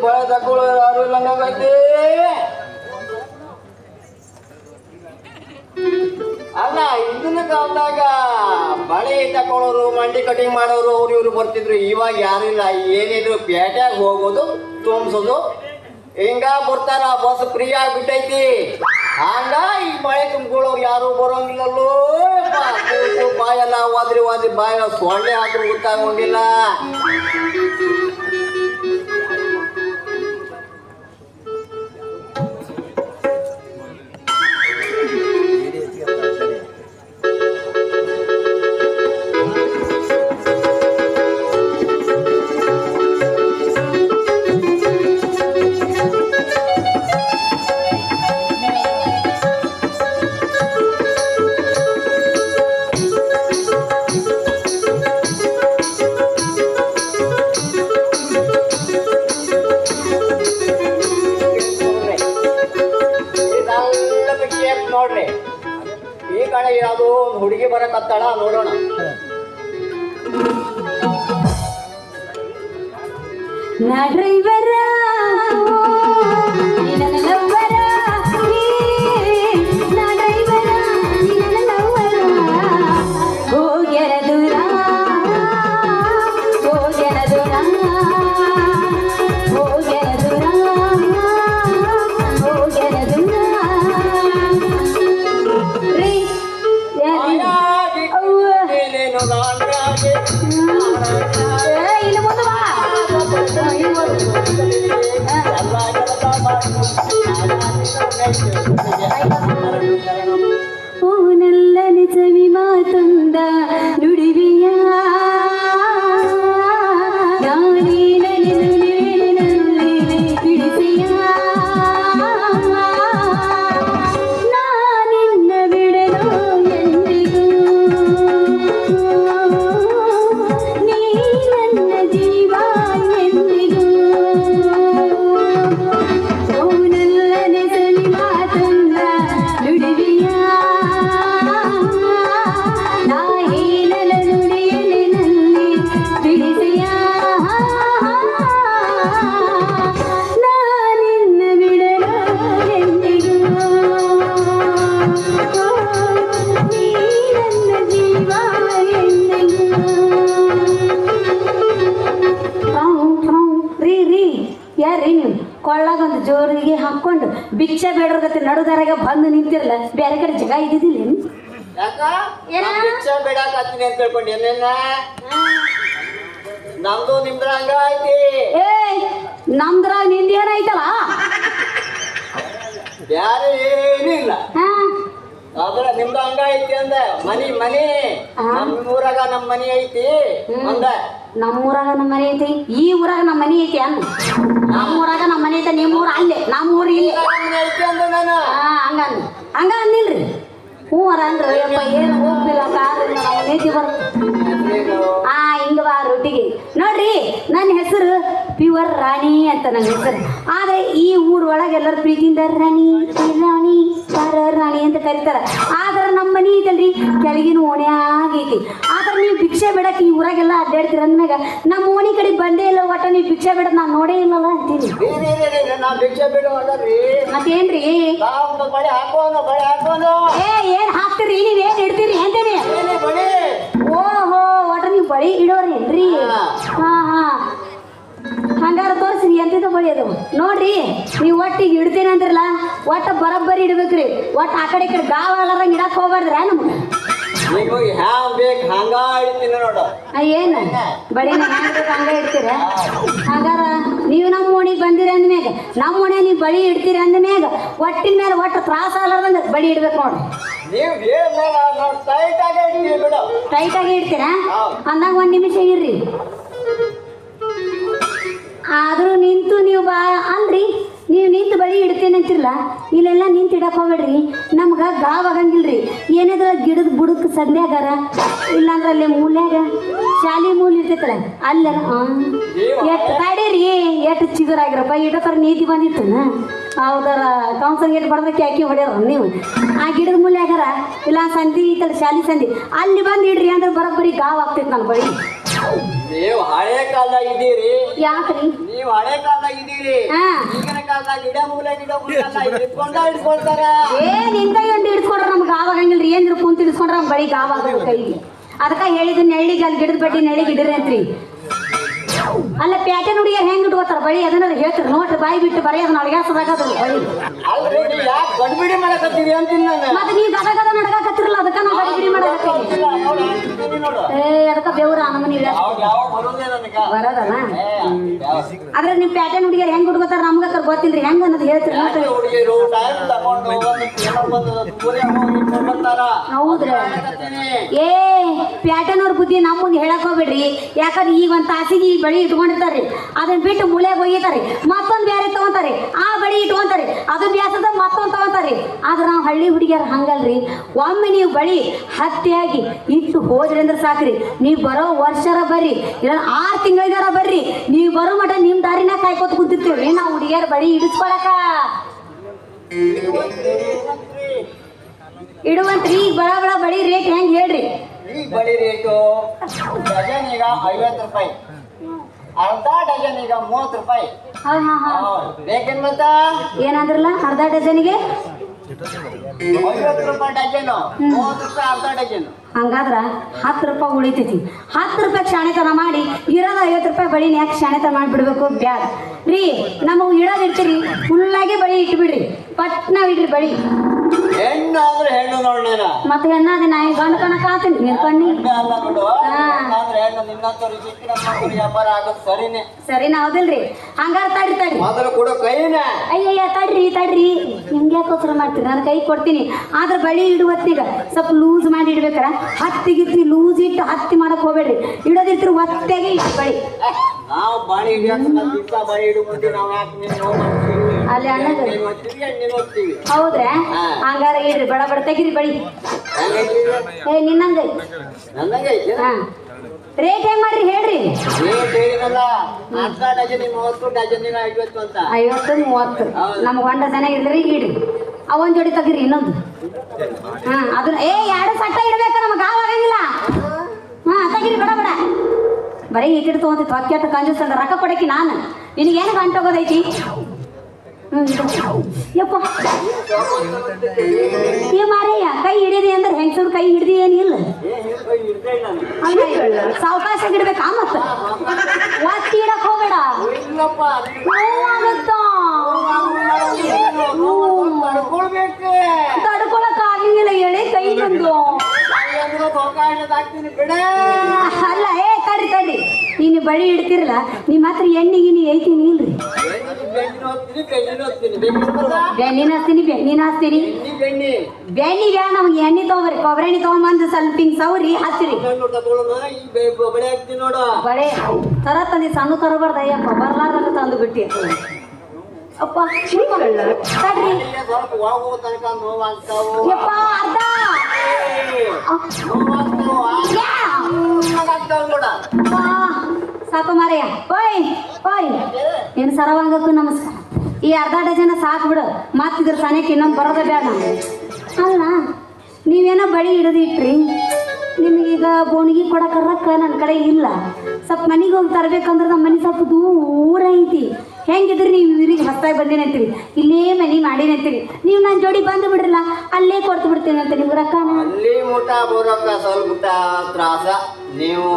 ಬಳೆ ತಕೊಳ್ಳೋ ಯಾರು ಇಲ್ಲ ನಂಗೈತಿ. ಅಲ್ಲ ಇದನ್ನ ಕಾಲದಾಗ ಬಳೆ ತಕೊಳ್ಳೋರು ಮಂಡಿ ಕಟಿಂಗ್ ಮಾಡೋರು ಅವ್ರು ಇವ್ರು ಬರ್ತಿದ್ರು. ಇವಾಗ ಯಾರು ಇಲ್ಲ. ಏನಿದ್ರು ಪೇಟೆಗೆ ಹೋಗೋದು ತುಂಬಿಸೋದು ಹಿಂಗ ಬರ್ತಾರ. ಬಸ್ ಫ್ರೀ ಆಗ್ಬಿಟ್ಟೈತಿ. ಹಂಗ ಈ ಬಳೆ ತುಂಬ್ಕೊಳ್ಳೋರು ಯಾರು ಬರೋಂಗಿಲ್ಲಲ್ಲೋ. ಬಾಯೆಲ್ಲ ವಾದ್ರಿ ಬಾಯ ಸೊಳ್ಳೆ ಹಾಕ್ರು ಗೊತ್ತಾಗೋಂಗಿಲ್ಲ. ನೋಡ್ರಿ ಈ ಕಡೆ ಯಾವುದು ಒಂದು ಹುಡುಗಿ ಬರಕತ್ತಾಳ ನೋಡೋಣ. ಓನಲ್ಲ ನಿಜವಿ ಮಾತುಂದ ನುಡಿವಿಯ ಬಿಡಿಸಿಯ ನಾನಿನ್ನ ಬಿಡಲು ಎಂದಿಗೂ ನೀ ನನ್ನ ಜೀವ ಎಂದಿಗೂ ಕೊಳ್ಳಾಗೊಂದು ಜೋರಿಗೆ ಹಾಕೊಂಡು ಭಿಕ್ಷೆ ಬೇಡೋರ್ಗತ್ತೆ ನಡುದಾರಾಗ ಬಂದು ನಿಂತಿರಲ್ಲ. ಬೇರೆ ಕಡೆ ಜಾಗ ಇದ್ದಿದ್ದಿಲ್ಲ ಬೇಡಾಕತ್ತೀನಿ ಅಂತ ಹೇಳ್ಕೊಂಡು ಏನೇನ ನಮ್ದು ನಿಮ್ದ್ರ ಹಂಗ ಐತಿ. ಏ ನಮ್ದ್ರಾಗ ನಿಂದ ಏನೈತಲ್ಲ ಬ್ಯಾರೆ ಏನೂ ಇಲ್ಲ. ಆದ್ರ ನಿಮ್ದು ಹಂಗ ಐತಿ ಅಂದ. ಮನಿ ನಮ್ಮೂರಾಗ ನಮ್ಮ ಮನಿ ಐತಿ ಅಂದ. ನಮ್ಮೂರಾಗ ನಮ್ಮ ಮನೆ ಐತಿ. ಈ ಊರಾಗ ನಮ್ಮ ಮನಿ ಐತಿ ಅನ್ನ. ನಮ್ಮೂರಾಗ ನಮ್ಮ ಮನೆ ಐತೆ. ನಿಮ್ಮೂರ ಅಲ್ಲೇ ನಮ್ಮೂರು ಇಲ್ಲಿ ಐತಿ ಅಂದ ನಾನು. ಹಂಗ ಅಂದಿಲ್ರಿ. ಹ್ಞೂ ಅನ್ರಿ ಅಪ್ಪ ಏನು ಹೋಗ್ತಿಲ್ಲ ಕಾರು ನೀತಿ ಹಿಂಗ ಬಾ ರೊಟ್ಟಿಗೆ ನೋಡ್ರಿ. ನನ್ನ ಹೆಸರು ಪ್ಯೂರ್ ರಾಣಿ ಅಂತ ನನ್ನ ಹೆಸರು. ಆದರೆ ಈ ಊರೊಳಗೆ ಎಲ್ಲರ ಪ್ರೀತಿಯಿಂದ ರಾಣಿ ರಾಣಿ ರಾಣಿ ಅಂತ ಕರೀತಾರ. ಆದ್ರೆ ನಮ್ಮ ಮನೆ ಐತಲ್ರಿ ಕೆಳಗಿನ ಓಣೆ ಆಗೈತಿ. ಆದ್ರೆ ನೀವು ಭಿಕ್ಷೆ ಬೇಡಕ್ಕೆ ಈ ಊರಾಗೆಲ್ಲ ಅಡ್ಡಾಡ್ತೀರ ಅಂದ್ಮ್ಯಾಗ ನಮ್ಮ ಓಣಿ ಕಡೆ ಬಂದೇ ಇಲ್ಲ. ಒಟ್ಟ ನೀವು ಭಿಕ್ಷೆ ಬೇಡ ನಾನು ನೋಡೇ ಇಲ್ಲಲ್ಲ ಅಂತೀನಿ. ಮತ್ತೇನ್ರಿ ಏನ್ ಹಾಕ್ತಿರಿ ನೀವೇನ್ ಇಡ್ತೀರಿ ಅಂತೇನಿ. ಓಹೋ ಒಟ್ಟ ನೀವು ಬಳಿ ಇಡೋರೇನ್ರಿ? ಹಂಗಾರ ತೋರಿಸ್ರಿ ಎಂತಿದ ಬಳಿ ಅದು ನೋಡ್ರಿ. ನೀವು ಒಟ್ಟಿಗೆ ಇಡ್ತೇನೆ ಅಂದ್ರಲ್ಲ ಒಟ್ಟ ಬರಬ್ಬರಿ ಇಡ್ಬೇಕ್ರಿ. ಒಟ್ಟ ಆ ಕಡೆ ಈ ಕಡೆ ಗಾವ ಅಲ್ಲಾರಂಗ ಇಡಕ್ ಹೋಗ್ಬಾರ್ದ್ರ ನಮ್ಗೆ. ಏನು ಬಡಿನ ಹಂಗ ಇಡ್ತೀರ? ಹಂಗಾರ ನೀವು ನಮ್ಮ ಓಣಿಗೆ ಬಂದಿರಿ ಅಂದ್ಮ್ಯಾಗ ನಮ್ಮ ಓಣಿ ನೀವು ಬಳಿ ಇಡ್ತೀರಿ ಅಂದ್ಮ್ಯಾಗ ಒಟ್ಟಿನ ಮೇಲೆ ಒಟ್ಟು ತ್ರಾಸ ಅಲ್ಲಾರ್ದಂಗ ಬಡಿ ಇಡ್ಬೇಕು ನೋಡ್ರಿ. ಟೈಟ್ ಆಗಿ ಇಡ್ತೀರಾ? ಅಂದಾಗ 1 ನಿಮಿಷ ಇರ್ರಿ. ಆದರೂ ನಿಂತು ನೀವು ಅಲ್ರಿ ನೀವು ನಿಂತು ಬಳಿ ಇಡ್ತೇನೆ ಅಂತಿರಲ್ಲ. ಇಲ್ಲೆಲ್ಲ ನಿಂತು ಇಡಕ್ಕೆ ಹೋಗ್ಬೇಡ್ರಿ. ನಮ್ಗೆ ಗಾವ್ ಆಗಂಗಿಲ್ರಿ. ಏನಾದ್ರ ಗಿಡದ ಬುಡಕ್ಕೆ ಸಂಧ್ಯಾಗಾರ ಇಲ್ಲಾಂದ್ರೆ ಅಲ್ಲಿ ಮೂಲ್ಯಾಗ ಶಾಲಿ ಮೂಲ ಇರ್ತೈತಲ್ಲ ಅಲ್ಲ ಎಷ್ಟು ತಡೀರಿ. ಎಷ್ಟು ಚಿಗುರಾಗಿರಪ್ಪ ಇಡೋ ಥರ ನೀತಿ ಬಂದಿತ್ತು. ಹೌದಾರ ಕೌನ್ಸಲ್ ಗೇಟ್ ಬಡ್ದಕ್ಕೆ ಹಾಕಿ ಹೊಡ್ಯಾರ ನೀವು. ಆ ಗಿಡದ ಮೂಲ್ಯಾಗಾರ ಇಲ್ಲ ಸಂಧಿ ಐತಲ್ಲ ಶಾಲಿ ಸಂಧಿ ಅಲ್ಲಿ ಬಂದು ಇಡ್ರಿ ಅಂದ್ರೆ ಬರೋಬ್ಬರಿ ಗಾವ್ ಆಗ್ತೈತೆ ನನ್ನ ಬಳಿ. ನೀವು ಹಳೆ ಕಾಲದಾಗ ಇದ್ದೀರಿ, ಯಾಕ್ರಿ? ನೀವು ಹಳೆ ಕಾಲದಾಗ ಇದ್ದೀರಿ. ಹಾ. ಈಗಿನ ಕಾಲದಾಗ ಗಿಡ ಮೂಲ ಇಟ್ಕೊಂಡಾರ. ನಿಂತ ಗಂಟು ಹಿಡ್ಸ್ಕೊಂಡ್ರ ನಮ್ಗೆ ಆವಾಗಂಗಿಲ್ರಿ. ಏನ್ರಿ ಕುಂತ ಹಿಡ್ಸ್ಕೊಂಡ್ರ ನಮ್ ಬಳಿ ಗಾವಾಗ ಕೈಗೆ. ಅದಕ್ಕ ಹೇಳಿದ್ ನೆಳ್ಳಿಗೆ ಅಲ್ಲಿ ಗಿಡದ ಬಡ್ಡಿ ನೆಳ್ಳಿಗೆ ಇಡ್ರಿ ಅಂತ್ರಿ. ಅಲ್ಲ ಪ್ಯಾಟೆ ನುಡಿಯ ಹೆಂಗ್ ಇಟ್ಕೋತಾರ ಬಳಿ ಅದನ್ನ ಹೇಳ್ತಾರೆ ನೋಡ್ರಿ. ಬಾಯಿ ಬಿಟ್ಟು ಬರೀ ಅದನ್ನ ಅಡ್ಗಾಸದಾಗ ಬಳಿ ಅಲ್ರಿ ಯಾಕೆ ಗಡ್ಬಿಡಿ ಮಾಡಕತ್ತೀರಿ ಅಂತೀನಿ ನಾನು. ಮತ್ತೆ ನೀವು ಗದ ಗದ ನಡ್ಗಾಕತ್ತಿರಲ್ಲ ಅದಕ್ಕ ನಾವು ಗಡಿಬಿಡಿ ಮಾಡಕತ್ತೀವಿ. ಅದಕ್ಕ ಬೆವ್ರ ನಮ್ಮನಿ ಬರೋದಲ್ಲ. ಆದ್ರೆ ನಿಮ್ ಪ್ಯಾಟೆ ನುಡಿಯರ್ ಹೆಂಗ್ ಹುಡ್ಕೋತಾರ ನಮ್ಗ ಗೊತ್ತಿಲ್ರಿ ಹೆಂಗ್ ಅನ್ನೋದು ಹೇಳ್ತೀರಿ. ಹೌದ್ರಿ. ಏ ಪ್ಯಾಟೆನವ್ರ ಬುದ್ಧಿ ನಮ್ಮ ಮುಂದೆ ಹೇಳಕ್ ಹೋಗ್ಬಿಡ್ರಿ. ಯಾಕಂದ್ರೆ ಈಗ ಒಂದ್ ತಾಸಿಗೆ ಈ ಬಳಿ ಇಟ್ಕೊಂಡಿರ್ತಾರ್ರಿ, ಅದನ್ನ ಬಿಟ್ಟು ಮುಳೆಗೆ ಒಯ್ಯಿತಾರಿ, ಮತ್ತೊಂದ್ ಬ್ಯಾರೆ ತಗೊಂತಾರಿ, ಆ ಬಳಿ ಇಟ್ಕೊಂತಾರಿ, ಅದು ಬ್ಯಾಸದ ಮತ್ತೊಂದ್ ತಗೊಂತಾರಿ. ಆದ್ರೆ ನಾವು ಹಳ್ಳಿ ಹುಡುಗಿಯರ್ ಹಂಗಲ್ರಿ. ಒಮ್ಮೆ ನೀವು ಬಳಿ ಹತ್ಯೆಯಾಗಿ ಇಟ್ಟು ಹೋದ್ರಿ ಅಂದ್ರೆ ಸಾಕ್ರಿ. ನೀವು ಬರೋ ವರ್ಷರ ಬರ್ರಿ, ಇಲ್ಲ 6 ತಿಂಗಳಿಗಾರ ಬರ್ರಿ, ನೀವು ಬರೋ ಮಟ ನಿಮ್ ದಾರಿನ ಕಾಯ್ಕೋತ ಕುಂತಿರ್ತೀವ್ರಿ ನಾವು ಹುಡುಗಿಯರ್ ಬಳಿ ಇಡಿಸ್ಕೊಳಕ. ಇಡುವಂತ್ರಿ. ಈಗ ಬಳ ಬಳ ಬಳಿ ರೇಟ್ ಹೆಂಗ್ ಹೇಳ್ರಿ? ಈ ಬಳಿ ರೇಟು ಡಜನ್ ಈಗ 50 ರೂಪಾಯಿ, ಅರ್ಧ ಡಜನ್ ಈಗ 30 ರೂಪಾಯಿ. ಬೇಕೇನ್ ಮತ್ತ? ಏನಂದ್ರಲ್ಲ ಅರ್ಧ ಡಜನ್ಗೆ 50 ರೂಪಾಯಿ ಡಜನು, 30 ರೂಪಾಯಿ ಅರ್ಧ ಡಜನ್. ಹಂಗಾದ್ರ 10 ರೂಪಾಯಿ ಉಳಿತೈತಿ. 10 ರೂಪಾಯಿ ಶಾಣೆತನ ಮಾಡಿ ಇರೋದ 50 ರೂಪಾಯಿ ಬಳಿನ ಯಾಕೆ ಶಾಣೆತನ ಮಾಡಿಬಿಡ್ಬೇಕು? ಬ್ಯಾಡ ರೀ. ನಮಗೆ ಇಡೋದು ಇಡ್ತೀರಿ ಫುಲ್ಲಾಗಿ ಬಳಿ ಇಟ್ಬಿಡ್ರಿ, ಪಟ್ನ ಇಡ್ರಿ ಬಳಿ. ಹೆಣ್ಣು ಅಂದ್ರೆ ಹೆಣ್ಣು ನೋಡ್ಲೇನ ಮತ್ತೆ ಹೆಣ್ಣಾದಿ ನಾ ಗಂಡು ಕಣಕ್ ಆತೀನಿ ನಿನ್ ಕಣ್ಣಿ. ಹೆಣ್ಣು ನಿನ್ನಂತವ್ರು ಸಿಕ್ಕಿ ನಮ್ಮ ವ್ಯಾಪಾರ ಆಗೋದು ಸರಿನೇ. ಸರಿನಾ? ಹೌದಿಲ್ರಿ? ಹಂಗಾರ ತಡ್ರಿ ತಡ್ರಿ ಮೊದಲು ಕೊಡೋ ಕೈನ. ಅಯ್ಯಯ್ಯ ತಡ್ರಿ ತಡ್ರಿ. ನಿಮ್ಗೆ ಯಾಕೋಸ್ಕರ ಮಾಡ್ತೀರಿ? ನಾನು ಕೈ ಕೊಡ್ತೀನಿ. ಆದ್ರೆ ಬಳಿ ಇಡುವತ್ತೀಗ ಸ್ವಲ್ಪ ಲೂಸ್ ಮಾಡಿ ಇಡ್ಬೇಕಾರ. ಹತ್ತಿಗಿತ್ತಿ ಲೂಸ್ ಇಟ್ಟು ಹತ್ತಿ ಮಾಡಕ್ ಹೋಗ್ಬೇಡ್ರಿ. ಇಡೋದಿರ್ತೀರಿ ಒತ್ತೆಗೆ ಇಟ್ಟು ಬಳಿ. ನಾವು ಬಳಿ ಹಿಡಿಯೋದು ದಿವಸ ಬಳಿ ಇಡುವಂತೆ ನಾವು ಯಾಕೆ ಅಲ್ಲಿ ಅಣ್ಣಗ ಹೋಗ್ತೀವಿ. ಹೌದ್ರಾ? ಹಂಗಾರ ಇಡ್ರಿ ಬಡ ಬಡ ತೆಗಿರಿ ಬಳಿ. ಏ ನಿನ್ನಂಗ ನನಗೆ ಹಾ ರೇಟ್ ಹೆಂಗ್ ಮಾಡ್ರಿ ಹೇಳ್ರಿ? ರೇಟ್ ಹೇಳಿರಲ್ಲ, ಅರ್ಧ ಡಜನ್ 30, ಡಜನ್ 50 ಅಂತ. 50 30 ನಮ್ಗೆ 1 ಡಜನ್ ಇಡ್ರಿ ಇಡ್ರಿ. ಅವನ್ ಜೋಡಿ ತೆಗಿರಿ ಇನ್ನೊಂದು. ಹಾ ಅದನ್ನ ಎರಡು ಸಟ್ಟ ಇಡ್ಬೇಕ, ನಮ್ಗೆ ಆಗಂಗಿಲ್ಲ. ಹಾ ತೆಗಿರಿ ಬಡ ಬಡ. ಬರೀ ಇಟ್ಟಿಟ್ಟು ತಗೊಂತಿತ್ತು ಅಕ್ಕಿಟ್ಟು ಕಂಜೂಸ್ ರೊಕ್ಕ ಕೊಡಕಿ ನಾನು. ನಿನಗೇನು ಗಂಟೋಗೋದೈತಿ? ಯಪ್ಪ ಏ ಮಾರಯ್ಯ, ಕೈ ಹಿಡಿದಿ ಅಂದ್ರೆ ಹೆಂಗಸರು ಕೈ ಹಿಡ್ದಿ ಏನಿಲ್ಲ. ಸಾವಕಾಶ ಇಡ್ಬೇಕಾ? ಮತ್ತ ಒತ್ತಿ ಇಡಕ್ ಹೋಗ್ಬೇಡ, ತಡ್ಕೊಳಕ್ ಆಗಿಲ್ಲ. ಹೇಳಿ ಕೈ ಬಂದು ಅಲ್ಲ. ತಡ್ರಿ ತಡ್ರಿ. ನೀನು ಬಳಿ ಇಡ್ತಿರಲ್ಲ, ನಿಮ್ಮ ಹತ್ರ ಎಣ್ಣೆ ಗಿಣ್ಣಿ ಐತೀನಿ ಇಲ್ರಿ? ಬೆಣ್ಣಿನ ಹಚ್ತೀನಿ, ಬೆಣ್ಣಿನ ಹಚ್ತೀನಿ. ಬೆಣ್ಣಿ ಬ್ಯಾ ನಮ್ಗೆ ಎಣ್ಣೆ ತಗೋಬ್ರಿ. ಕೊಬ್ಬರಿ ಎಣ್ಣೆ ತಗೊಂಬಂದು ಸ್ವಲ್ಪ ಹಿಂಗ್ ಸೌರಿ ಹಚ್ಚಿರಿ. ಬಳೆ ತರ ತಂದಿ ಸಣ್ಣ ತರಬಾರ್ದ ಅಯ್ಯಪ್ಪ, ಬರ್ಲಾರ್ದಂಗ ತಂದು ಬಿಟ್ಟಿ. ಅಪ್ಪ ತಡ್ರಿ ಯಪ್ಪ ಅರ್ಧ ಸಾಕು ಮಾರಯ್ಯ. ಓಯ್ ಓಯ್ ಏನು ಸರವಾಗಕ್ಕೂ ನಮಸ್ಕಾರ. ಈ ಅರ್ಧ ಡಜನ್ ಸಾಕು ಬಿಡು, ಮತ್ತಿದ್ರ ಸನಕ್ಕೆ ಇನ್ನೊಂದು ಬರೋದ ಬೇಡ. ಅಲ್ಲ ನೀವೇನೋ ಬಳಿ ಹಿಡಿದಿಟ್ರಿ, ನಿಮಗೀಗ ಬೋಣಿಗೆ ಕೊಡಕ್ಕೆ ರೊಕ್ಕ ನನ್ನ ಕಡೆ ಇಲ್ಲ. ಸ್ವಲ್ಪ ಮನೆಗೆ ಹೋಗಿ ತರಬೇಕಂದ್ರೆ ನಮ್ಮ ಮನೆ ಸ್ವಲ್ಪ ದೂರ ಐತಿ. ಹೆಂಗಿದ್ರಿ ನೀವು ಇವ್ರಿಗೆ ಹೊಸ್ತಾಗಿ ಬಂದೇನೆ ಅಂತೀರಿ, ಇಲ್ಲೇ ಮನೆ ಮಾಡೀನಿ ಅಂತೀರಿ. ನೀವು ನನ್ನ ಜೋಡಿ ಬಂದು ಬಿಡ್ರಲ್ಲ, ಅಲ್ಲೇ ಕೊಡ್ತು ಬಿಡ್ತೀನಿ ಅಂತ ನಿಮ್ಗೆ ರೊಕ್ಕನ. ಅಲ್ಲಿ ಮುಟ ಬರೋಕ್ಕ ಸ್ವಲ್ಪ ತ್ರಾಸ. ನೀವು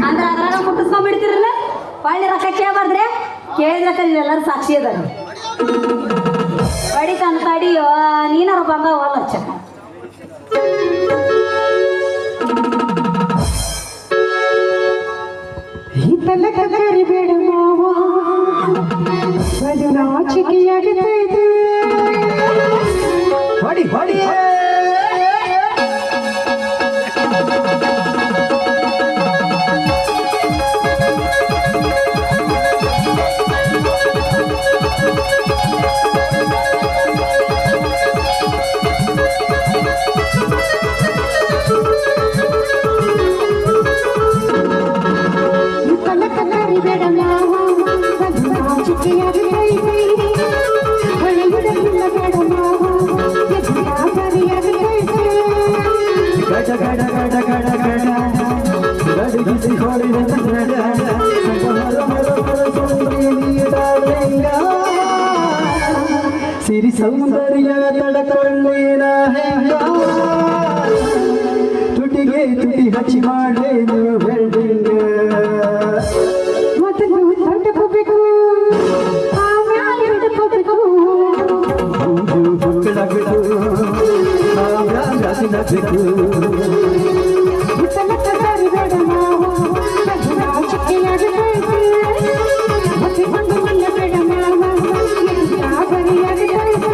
ಅಂದ್ರೆ ಅದ್ರಾಗ ಮುಟ್ಟಿಸ್ಕೊಂಡ್ಬಿಡ್ತಿರಲ್ಲ, ಒಳ್ಳೆ ರೊಕ್ಕ ಕೇಳಬಾರ್ದ್ರೆ. ಕೇಳಿದ್ರಕ್ಕ ನೀವೆಲ್ಲರೂ ಸಾಕ್ಷಿ ಅದಾರ. ಬಡಿ ತಂದು ತಡಿಯೋ ನೀನಾರು ಬಂದವಲ್ಲ ಚ. ಕರಿಬೇಡ ಮಾವ, ಅದು ನಾಚಿಕೆಯಾಗುತ್ತೈತೆ. ಹೊಡಿ ಹೊಡಿ ಕರಿಬೇಡ ಮಾವ, ಅದು ನಾಚಿಕೆಯಾಗುತ್ತೈತೆ. ಹೊಳೆಯುವುದಕ್ಕಿಲ್ಲ ಬೇಡ ಮಾವ, ಸೌಂದರ್ಯ ತಡಕೊಳ್ಳೇನ ಹೆಂಗ ತುಟಿಗೆ ತುಟಿ ಹಚ್ಚಿ ಮಾಡೇನು ಬೆಲ್ಡಿಂಗ್ ಮೊದಲು ತಡ್ಕೋಬೇಕು ಆಮ್ಯಾಲೆ ಹಿಡ್ಕೋಬೇಕು ಹಿತ್ತಲ ಕರಿಬೇಡ ಮಾವ ಅದು ನಾಚಿಕೆಯಾಗಬೇಕು ಮತ್ತೆ ಒಂದು ನಿಲ್ಲಬೇಡ ಮಾವ ಗಾಬರಿಯಾಗಬೇಕು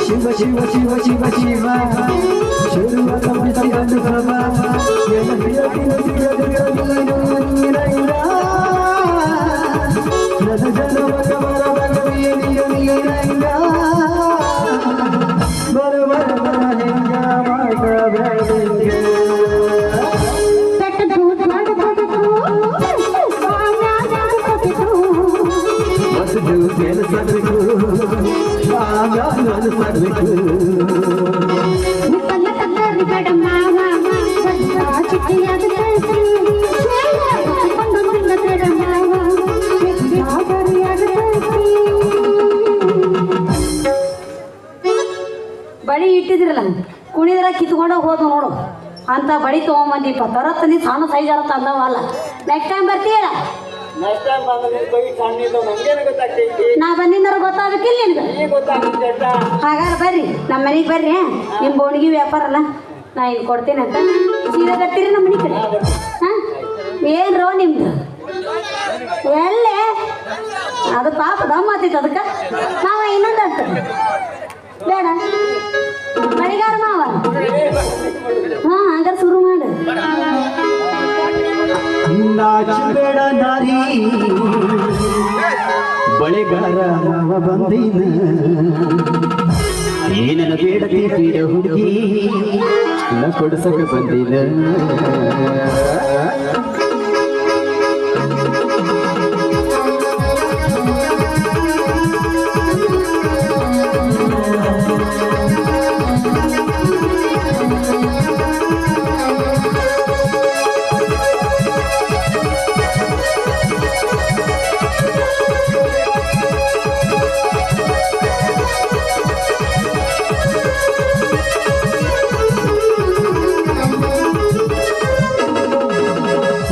ಶಿವ ಶಿವ ಶಿವ ಶಿವ ಶಿವ ಶುರುವಾತ ಬಿಸಿಗಂಡು ಪ್ರಭ ಎಲ್ಲ ಪ್ರಿಯತಿನ ನನ್ನ ಜನವ ಕಮರದ ಕವಿಯನಿಯ ನೀರಂಗ ಬರ ಬರ ಬರ ಹೆಂಗ ಮಾಡಬೇಡಿಂಗ ಮದ್ದು ಕೆಲಸಬೇಕು ನಾನು ಮಾಡಬೇಕು ಹಿತ್ತಲ ಕರಿಬೇಡ ಮಾವ ಅದು ನಾಚಿಕೆಯಾಗಬೇಕು ಒಂದು ನಿಲ್ಲಬೇಡ ಮಾವ ಗಾಬರಿಯಾಗಬೇಕು ಬಳಿ ಇಟ್ಟಿದ್ರಲ್ಲ ಕುಣಿದ್ರ ಕಿತ್ಕೊಂಡ ಹೋದು ನೋಡು ಅಂತ ಬಳಿ ತೊಗೊಂಬಂದಿಪ್ಪ ತರತ್ತಂದಿ ಸಣ್ಣ ಸೈಜ್ ತಂದವಲ್ಲ ನೆಕ್ಸ್ಟ್ ಟೈಮ್ ಬರ್ತೀಯಲ್ಲ ನೆಕ್ಸ್ಟ್ ಟೈಮ್ ಬಂದ್ರೆ ಕೈ ಸಣ್ಣ ಇದ್ದಾವ ನಮ್ಗೇನು ಗೊತ್ತಾಗ್ತೈತಿ ನಾ ಬಂದಿದ್ದಾರ ಗೊತ್ತಾಗಬೇಕಿಲ್ಲ ನಿನ್ಗೆ ಈಗ ಗೊತ್ತಾಗ್ತೈತೆ ಅಷ್ಟ ಹಾಗಾದ್ರೆ ಬರ್ರಿ ನಮ್ಮ ಮನೆಗೆ ಬರ್ರಿ ನಿಮ್ಮ ಬೋಣಿಗೆ ವ್ಯಾಪಾರ ಅಲ್ಲ ನಾ ಇಲ್ಲಿ ಕೊಡ್ತೀನಿ ಅಂತ ಸೀದಾ ಕಟ್ತೀರಿ ನಮ್ಮ ಮನೆ ಕಡೆ ಹಾಂ ಏನ್ರೋ ನಿಮ್ದು ಎಲ್ಲೇ ಅದು ಪಾಪ ದಮ್ ಆತೈತೆ ಅದಕ್ಕೆ ಮಾವ ಇನ್ನೊಂದು ಅಂತ ಬೇಡ ಮಳಿಗಾರ ಮಾವ ಹಾಂ ಹಂಗಾರೆ ಶುರು ಮಾಡು ನಾಚಬೇಡ ನಾರಿ ಬಳೆಗಾರ ಮಾವ ಬಂದಿನ ಏನನ ಬೇಡತಿ ಬೀಡ ಹುಡುಗಿ ನ ಕೊಡಿಸಕ ಬಂದಿನ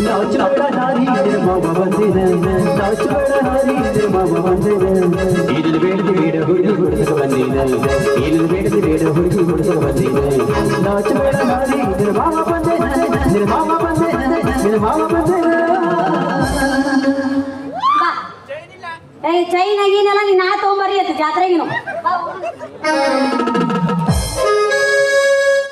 ನಾಚಬೇಡ ನಾರಿ ಮಾವ ಬಂದಿನ ನಾಚಬೇಡ ನಾರಿ ಮಾವ ಬಂದಿನ ಇದನ್ನು ಬೇಡದಿ ಬೇಡ ಹುಡುಗಿ ಹುಡುಗ ಬಂದಿನ ಇದನ್ನು ಬೇಡದಿ ಬೇಡ ಹುಡುಗಿ ಹುಡುಗ ಬಂದಿನ ನಾಚಬೇಡ ನಾರಿ ಮಾವ ಬಂದಿನ ಮಾವ ಬಂದಿನ ಮಾವ ಬಂದಿನ ಬಾ ಏ ಚೈನ್ ಆಗೀನಲ್ಲ ನೀನು ನಾ ತೊಗೊಂಬರಿ ಅಂತ ಜಾತ್ರೆಗಿನ